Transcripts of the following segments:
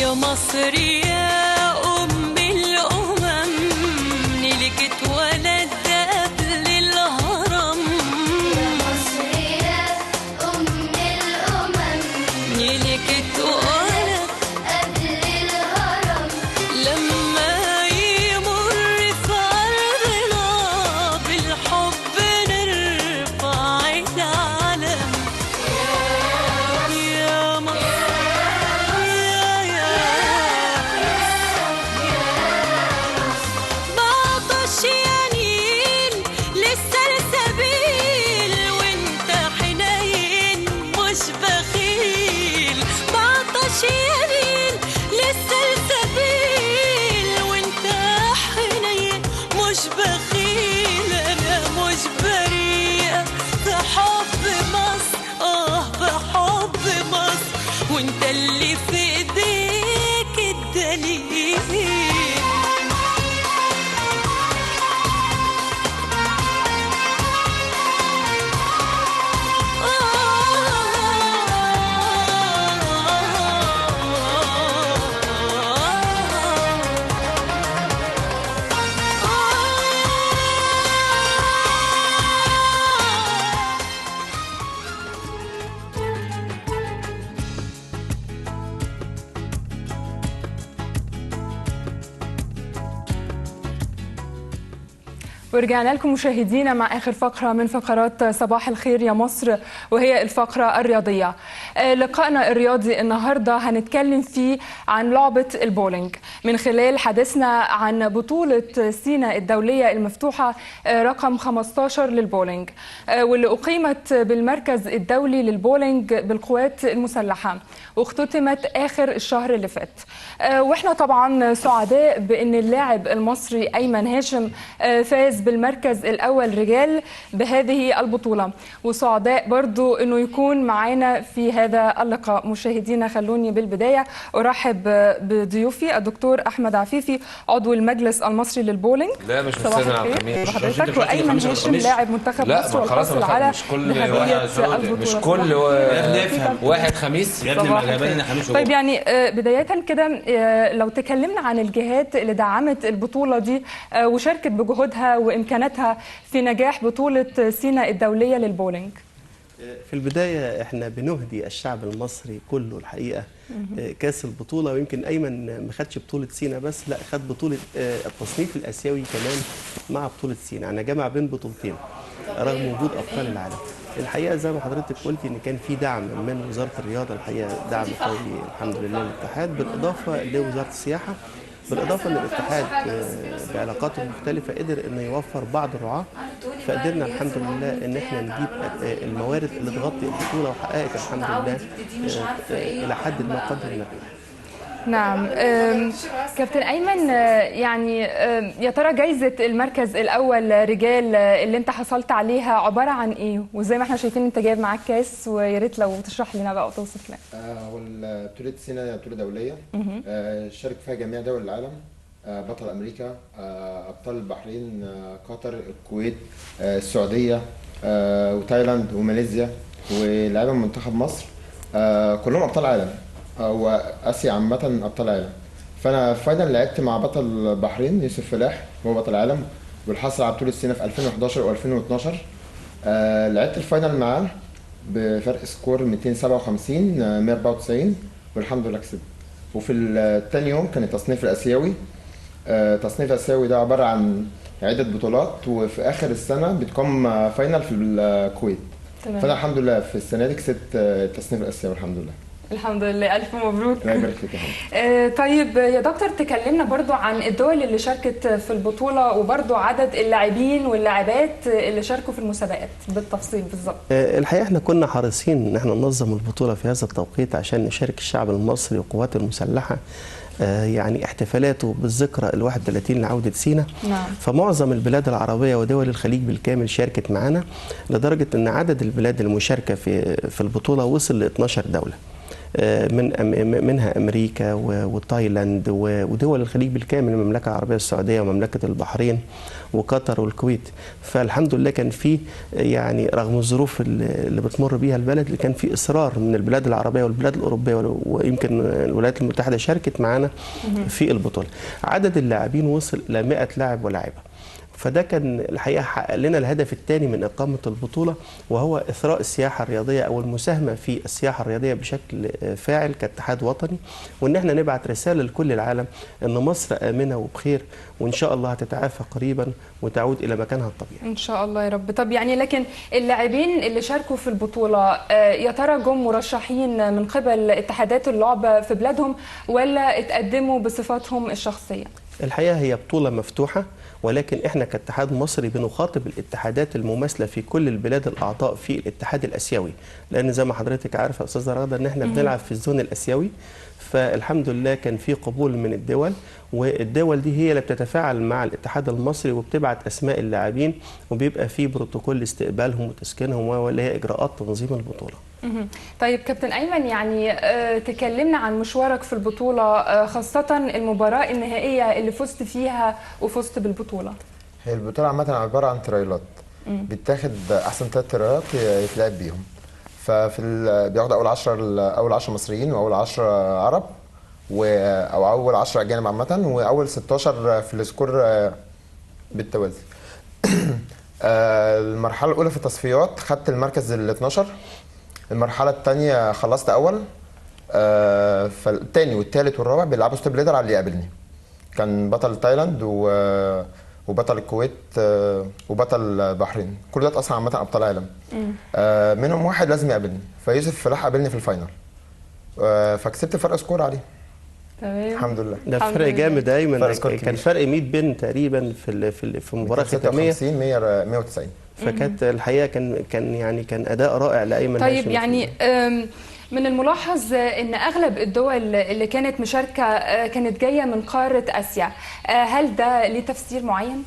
يا مصر يا أم الأمم، نيلك اتولد قبل الهرم. يا مصر يا أم الأمم، نيلك اتولد قبل الهرم. لما يمر في أرضنا بالحب نرفع العلم. يا مصر بعطش يا نيل للسلسبيل وانت حنين مش بخيل. بعطش يا نيل للسلسبيل وانت حنين مش بخيل. انا مش بريئة بحب مصر، بحب مصر، وانت اللي في ايديك الدليل. ورجعنا لكم مشاهدينا مع آخر فقرة من فقرات صباح الخير يا مصر، وهي الفقرة الرياضية. لقائنا الرياضي النهاردة هنتكلم فيه عن لعبة البولينج من خلال حديثنا عن بطولة سيناء الدولية المفتوحة رقم 15 للبولينج، واللي أقيمت بالمركز الدولي للبولينج بالقوات المسلحة واختتمت آخر الشهر اللي فات. واحنا طبعا سعداء بأن اللاعب المصري أيمن هاشم فاز بالمركز الأول رجال بهذه البطولة، وسعداء برضو أنه يكون معانا في هذا اللقاء. مشاهدينا خلوني بالبداية أرحب بضيوفي الدكتور أحمد عفيفي عضو المجلس المصري للبولينج. لا مش مستاذن عبد الحميد حضرتك، وأيمن هاشم لاعب منتخب مصر والحصل على ذهبية البطولة. مش كل واحد خميس. طيب يعني بداية كده لو تكلمنا عن الجهات اللي دعمت البطولة دي وشاركت بجهودها وإمكاناتها في نجاح بطولة سيناء الدولية للبولينج. في البداية احنا بنهدي الشعب المصري كله الحقيقة كاس البطولة، ويمكن أيمن ما خدش بطولة سيناء بس، لا خد بطولة التصنيف الآسيوي كمان مع بطولة سيناء. أنا جمع بين بطولتين رغم وجود أبطال العالم. الحقيقة زي ما حضرتك قلتي إن كان في دعم من وزارة الرياضة، الحقيقة دعم قوي الحمد لله للاتحاد، بالإضافة لوزارة السياحة، بالإضافة أن الاتحاد بعلاقاته المختلفة قدر أنه يوفر بعض الرعاة، فقدرنا الحمد لله أن احنا نجيب الموارد اللي تغطي البطولة، وحققت الحمد لله إلى حد ما قدر النجاح. نعم كابتن أيمن، يعني يا ترى جايزة المركز الأول رجال اللي أنت حصلت عليها عبارة عن إيه؟ وزي ما احنا شايفين أنت جايب معاك كاس، ويا ريت لو تشرح لنا بقى وتوصف لنا. هو بطولة سيناء بطولة دولية شارك فيها جميع دول العالم، بطل أمريكا، أبطال البحرين، قطر، الكويت، السعودية، وتايلاند وماليزيا، ولاعيبة من منتخب مصر، كلهم أبطال عالم واسيا عامه ابطال عالم. فانا فاينل لعبت مع بطل البحرين يوسف فلاح، هو بطل عالم والحصل على بطوله سيناء في 2011 و2012. لعبت الفاينل معاه بفرق سكور 257 194 والحمد لله كسبت. وفي الثاني يوم كان التصنيف الاسيوي. التصنيف الاسيوي ده عباره عن عده بطولات، وفي اخر السنه بتقام فاينل في الكويت. فانا الحمد لله في السنه دي كسبت التصنيف الاسيوي الحمد لله. الحمد لله، ألف مبروك. الله يبارك فيك يا حبيبي. طيب يا دكتور، تكلمنا برضو عن الدول اللي شاركت في البطولة، وبرضو عدد اللاعبين واللاعبات اللي شاركوا في المسابقات بالتفصيل بالظبط. الحقيقة احنا كنا حريصين ان احنا ننظم البطولة في هذا التوقيت عشان نشارك الشعب المصري وقواته المسلحة يعني احتفالاته بالذكرى ال31 لعودة سيناء. نعم. فمعظم البلاد العربية ودول الخليج بالكامل شاركت معنا، لدرجة ان عدد البلاد المشاركة في البطولة وصل ل 12 دولة. منها امريكا وتايلاند ودول الخليج بالكامل، المملكه العربيه السعوديه ومملكه البحرين وقطر والكويت. فالحمد لله كان في يعني رغم الظروف اللي بتمر بيها البلد، اللي كان في اصرار من البلاد العربيه والبلاد الاوروبيه، ويمكن الولايات المتحده شاركت معانا في البطوله. عدد اللاعبين وصل ل 100 لاعب ولاعبه. فده كان الحقيقه حقق لنا الهدف الثاني من اقامه البطوله، وهو اثراء السياحه الرياضيه او المساهمه في السياحه الرياضيه بشكل فاعل كاتحاد وطني، وان احنا نبعت رساله لكل العالم ان مصر امنه وبخير، وان شاء الله هتتعافى قريبا وتعود الى مكانها الطبيعي. ان شاء الله يا رب. طب يعني لكن اللاعبين اللي شاركوا في البطوله يا ترى جم مرشحين من قبل اتحادات اللعبه في بلادهم ولا اتقدموا بصفاتهم الشخصيه؟ الحقيقه هي بطوله مفتوحه، ولكن احنا كاتحاد مصري بنخاطب الاتحادات المماثله في كل البلاد الاعضاء في الاتحاد الاسيوي، لان زي ما حضرتك عارفه يا استاذه رغده ان احنا بنلعب في الزون الاسيوي. فالحمد لله كان في قبول من الدول، والدول دي هي اللي بتتفاعل مع الاتحاد المصري وبتبعت اسماء اللاعبين، وبيبقى في بروتوكول استقبالهم وتسكينهم واللي هي اجراءات تنظيم البطوله. طيب كابتن ايمن، يعني تكلمنا عن مشوارك في البطوله، خاصه المباراه النهائيه اللي فزت فيها وفزت بالبطوله. هي البطوله عامه عباره عن ترايلات، بيتاخد احسن 3 ترايلات يتلعب بيهم. بياخدوا اول 10 مصريين واول 10 عرب او اول 10 اجانب عامه، واول 16 في السكور بالتوازي. المرحله الاولى في التصفيات خدت المركز ال 12. المرحله الثانيه خلصت اول، فالثاني والثالث والرابع بيلعبوا ستيب ليدر على اللي يقابلني. كان بطل تايلاند وبطل الكويت وبطل البحرين، كل ده اصلا عامه ابطال عالم. منهم واحد لازم يقابلني، فيوسف فلاح قابلني في الفاينل، فكسبت فرق سكور عليه. تمام الحمد لله. ده فرق جامد دايما، كان فرق 100 بن تقريبا في مباراه ختاميه 56 190. فكانت الحقيقه كان اداء رائع لايمن. طيب يعني من الملاحظ ان اغلب الدول اللي كانت مشاركه كانت جايه من قاره اسيا، هل ده ليه تفسير معين؟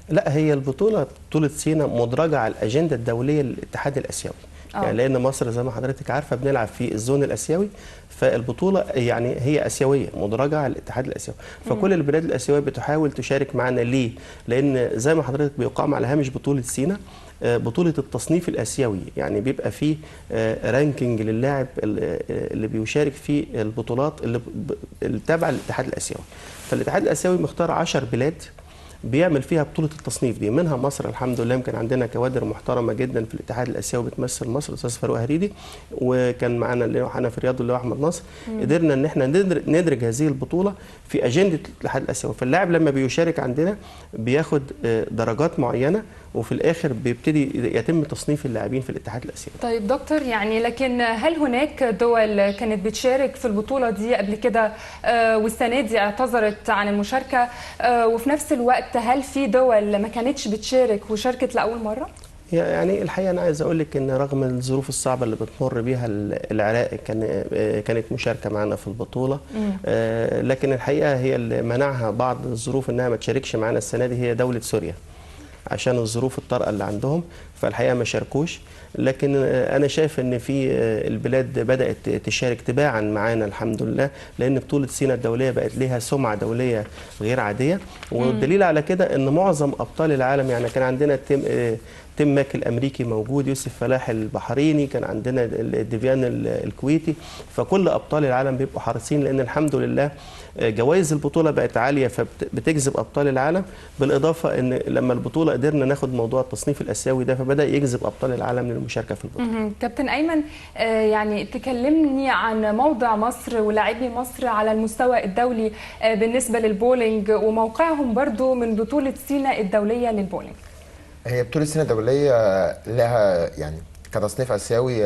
لا، هي بطوله سيناء مدرجه على الاجنده الدوليه للاتحاد الاسيوي. يعني لان مصر زي ما حضرتك عارفه بنلعب في الزون الاسيوي، فالبطوله يعني هي اسيويه مدرجه على الاتحاد الاسيوي، فكل البلاد الاسيويه بتحاول تشارك معنا. ليه؟ لان زي ما حضرتك بيقام على هامش بطوله سيناء بطوله التصنيف الاسيوي، يعني بيبقى فيه رانكينج للاعب اللي بيشارك في البطولات اللي تابعه للاتحاد الاسيوي. فالاتحاد الاسيوي مختار 10 بلاد بيعمل فيها بطولة التصنيف دي، منها مصر. الحمد لله يمكن عندنا كوادر محترمة جدا في الاتحاد الآسيوي بتمثل مصر، الأستاذ فاروق هريدي، وكان معانا اللي هو في الرياض اللي هو أحمد نصر. قدرنا إن احنا ندرج هذه البطولة في أجندة الاتحاد الآسيوي. فاللاعب لما بيشارك عندنا بياخد درجات معينة، وفي الآخر بيبتدي يتم تصنيف اللاعبين في الاتحاد الآسيوي. طيب دكتور، يعني لكن هل هناك دول كانت بتشارك في البطولة دي قبل كده والسنة دي اعتذرت عن المشاركة، وفي نفس الوقت هل في دول ما كانتش بتشارك وشاركت لأول مرة؟ يعني الحقيقه انا عايز اقول لك ان رغم الظروف الصعبه اللي بتمر بيها العراق كانت مشاركه معنا في البطوله، لكن الحقيقه هي اللي منعها بعض الظروف انها ما تشاركش معنا السنه دي هي دوله سوريا عشان الظروف الطارئه اللي عندهم، فالحقيقه ما شاركوش. لكن انا شايف ان في البلاد بدات تشارك تباعا معانا الحمد لله، لان بطوله سيناء الدوليه بقت ليها سمعه دوليه غير عاديه. والدليل على كده ان معظم ابطال العالم، يعني كان عندنا تيم ماك الامريكي موجود، يوسف فلاح البحريني، كان عندنا ديفيان الكويتي، فكل ابطال العالم بيبقوا حريصين، لان الحمد لله جوائز البطوله بقت عاليه فبتجذب ابطال العالم. بالاضافه ان لما البطوله قدرنا ناخد موضوع التصنيف الاسيوي ده فبدا يجذب ابطال العالم للمشاركه في البطوله. كابتن ايمن، يعني تكلمني عن موضع مصر ولاعبي مصر على المستوى الدولي بالنسبه للبولينج وموقعهم برضو من بطوله سيناء الدوليه للبولينج. هي بطوله سيناء الدوليه لها يعني كتصنيف اسيوي،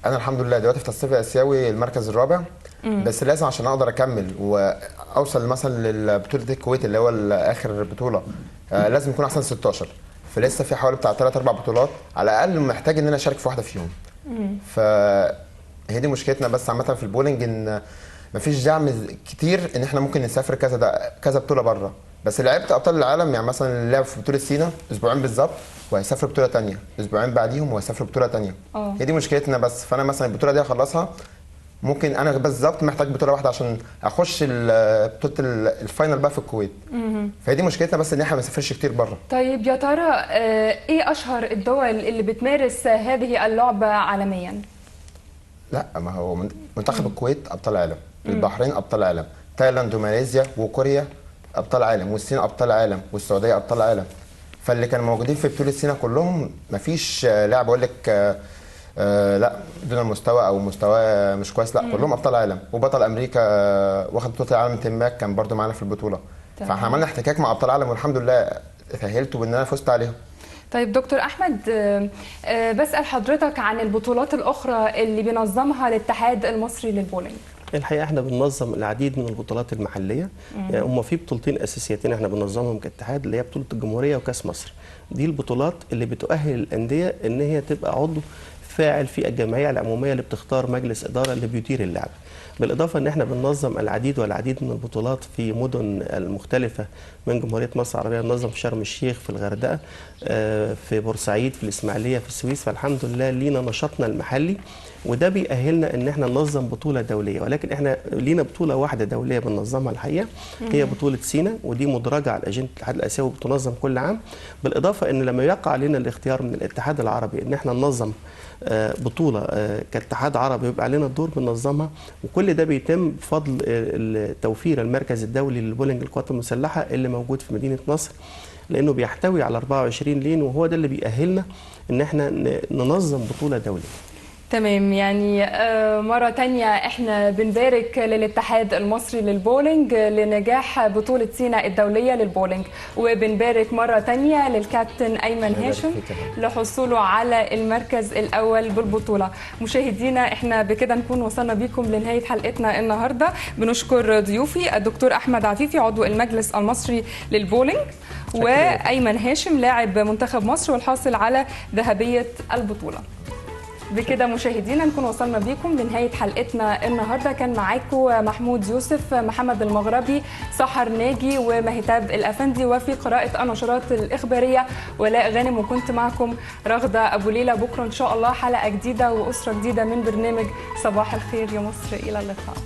انا الحمد لله دلوقتي في التصنيف الاسيوي المركز الرابع، بس لازم عشان اقدر اكمل واوصل مثلا لبطوله الكويت اللي هو اخر بطوله لازم يكون احسن 16. فلسه في حوالي بتاع 3-4 بطولات على الاقل محتاج ان انا اشارك في واحده فيهم. فهي دي مشكلتنا بس عامه في البولينج، ان مفيش دعم كتير ان احنا ممكن نسافر كذا بطوله بره. بس لعبت ابطال العالم، يعني مثلا اللي لعب في بطوله سيناء اسبوعين بالظبط وهيسافر بطوله ثانيه، اسبوعين بعديهم وهيسافر بطوله ثانيه. هي دي مشكلتنا بس. فانا مثلا البطوله دي هخلصها ممكن انا بالظبط محتاج بطوله واحده عشان اخش بطوله الفاينل بقى في الكويت. فهي دي مشكلتنا، بس ان احنا ما بنسافرش كتير بره. طيب يا ترى ايه اشهر الدول اللي بتمارس هذه اللعبه عالميا؟ لا، ما هو منتخب الكويت ابطال عالم، البحرين ابطال عالم، تايلاند وماليزيا وكوريا ابطال عالم، والصين ابطال عالم، والسعوديه ابطال عالم. فاللي كانوا موجودين في بطوله سينا كلهم ما فيش لاعب اقول لك لا دون المستوى او مستوى مش كويس، لا كلهم ابطال عالم. وبطل امريكا واخد بطوله العالم تماك كان برده معانا في البطوله. فاحنا عملنا احتكاك مع ابطال العالم والحمد لله تاهلت وان انا فزت عليهم. طيب دكتور احمد، بسال حضرتك عن البطولات الاخرى اللي بينظمها الاتحاد المصري للبولينج. الحقيقه احنا بننظم العديد من البطولات المحليه. يعني هم في بطولتين اساسيتين احنا بننظمهم كاتحاد، اللي هي بطوله الجمهوريه وكاس مصر. دي البطولات اللي بتؤهل الانديه ان هي تبقى عضو فاعل في الجمعيه العموميه اللي بتختار مجلس اداره اللي بيدير اللعبه. بالاضافه ان احنا بننظم العديد والعديد من البطولات في مدن المختلفه من جمهوريه مصر العربيه. بننظم في شرم الشيخ، في الغردقه، في بورسعيد، في الاسماعيليه، في السويس. فالحمد لله لينا نشاطنا المحلي، وده بيأهلنا ان احنا ننظم بطوله دوليه. ولكن احنا لينا بطوله واحده دوليه بننظمها الحقيقه، هي بطوله سينا، ودي مدرجه على اجنده الاتحاد الاسيوي بتنظم كل عام. بالاضافه ان لما يقع علينا الاختيار من الاتحاد العربي ان احنا ننظم بطوله كاتحاد عربي يبقى علينا الدور بننظمها. وكل ده بيتم بفضل توفير المركز الدولي للبولينج القوات المسلحه اللي موجود في مدينه نصر، لانه بيحتوي على 24 لين، وهو ده اللي بيأهلنا ان احنا ننظم بطوله دوليه. تمام. يعني مرة تانية احنا بنبارك للاتحاد المصري للبولينج لنجاح بطولة سينا الدولية للبولينج، وبنبارك مرة تانية للكابتن أيمن هاشم لحصوله على المركز الأول بالبطولة. مشاهدينا احنا بكده نكون وصلنا بيكم لنهاية حلقتنا النهاردة. بنشكر ضيوفي الدكتور أحمد عفيفي عضو المجلس المصري للبولينج، وأيمن هاشم لاعب منتخب مصر والحاصل على ذهبية البطولة. بكده مشاهدينا نكون وصلنا بيكم لنهاية حلقتنا النهاردة. كان معاكم محمود يوسف، محمد المغربي، سحر ناجي، ومهتاب الأفندي، وفي قراءة النشرات الإخبارية ولاء غانم، وكنت معكم رغدة أبو ليلى. بكرة إن شاء الله حلقة جديدة وأسرة جديدة من برنامج صباح الخير يا مصر. إلى اللقاء.